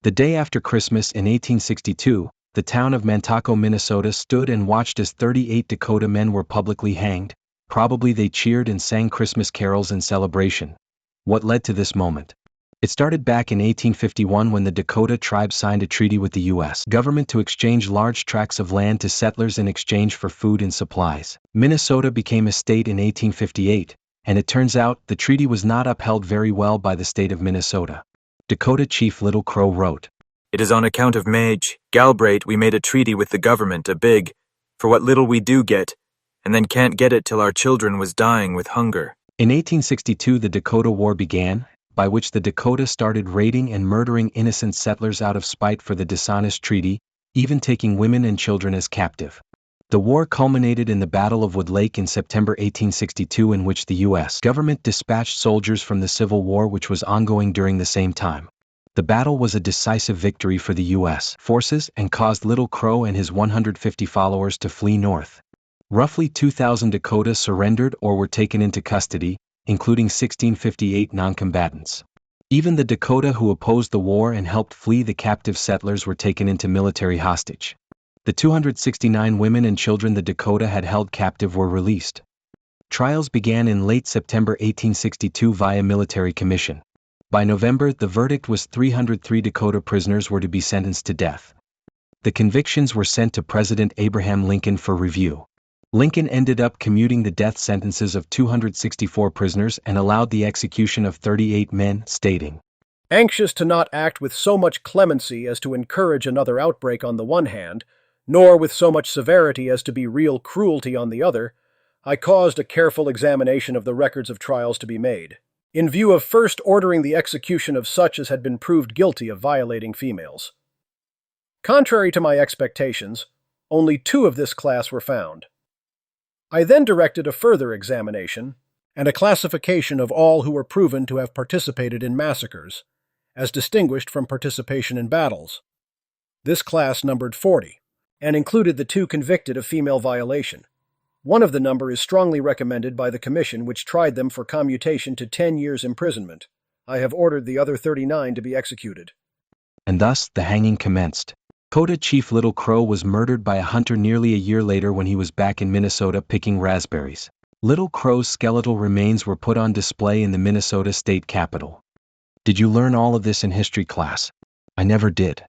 The day after Christmas in 1862, the town of Mantaco, Minnesota stood and watched as 38 Dakota men were publicly hanged. Probably they cheered and sang Christmas carols in celebration. What led to this moment? It started back in 1851 when the Dakota tribe signed a treaty with the U.S. government to exchange large tracts of land to settlers in exchange for food and supplies. Minnesota became a state in 1858, and it turns out the treaty was not upheld very well by the state of Minnesota. Dakota Chief Little Crow wrote, "It is on account of Mage, Galbraith we made a treaty with the government, a big, for what little we do get, and then can't get it till our children was dying with hunger." In 1862 the Dakota War began, by which the Dakota started raiding and murdering innocent settlers out of spite for the dishonest treaty, even taking women and children as captive. The war culminated in the Battle of Wood Lake in September 1862, in which the U.S. government dispatched soldiers from the Civil War which was ongoing during the same time. The battle was a decisive victory for the U.S. forces and caused Little Crow and his 150 followers to flee north. Roughly 2,000 Dakota surrendered or were taken into custody, including 1,658 non-combatants. Even the Dakota who opposed the war and helped flee the captive settlers were taken into military hostage. The 269 women and children the Dakota had held captive were released. Trials began in late September 1862 via military commission. By November, the verdict was 303 Dakota prisoners were to be sentenced to death. The convictions were sent to President Abraham Lincoln for review. Lincoln ended up commuting the death sentences of 264 prisoners and allowed the execution of 38 men, stating, "Anxious to not act with so much clemency as to encourage another outbreak on the one hand, nor with so much severity as to be real cruelty on the other, I caused a careful examination of the records of trials to be made, in view of first ordering the execution of such as had been proved guilty of violating females. Contrary to my expectations, only 2 of this class were found. I then directed a further examination and a classification of all who were proven to have participated in massacres, as distinguished from participation in battles. This class numbered 40, and included the 2 convicted of female violation. One of the number is strongly recommended by the commission which tried them for commutation to 10 years imprisonment. I have ordered the other 39 to be executed." And thus the hanging commenced. Dakota Chief Little Crow was murdered by a hunter nearly a year later when he was back in Minnesota picking raspberries. Little Crow's skeletal remains were put on display in the Minnesota state capitol. Did you learn all of this in history class? I never did.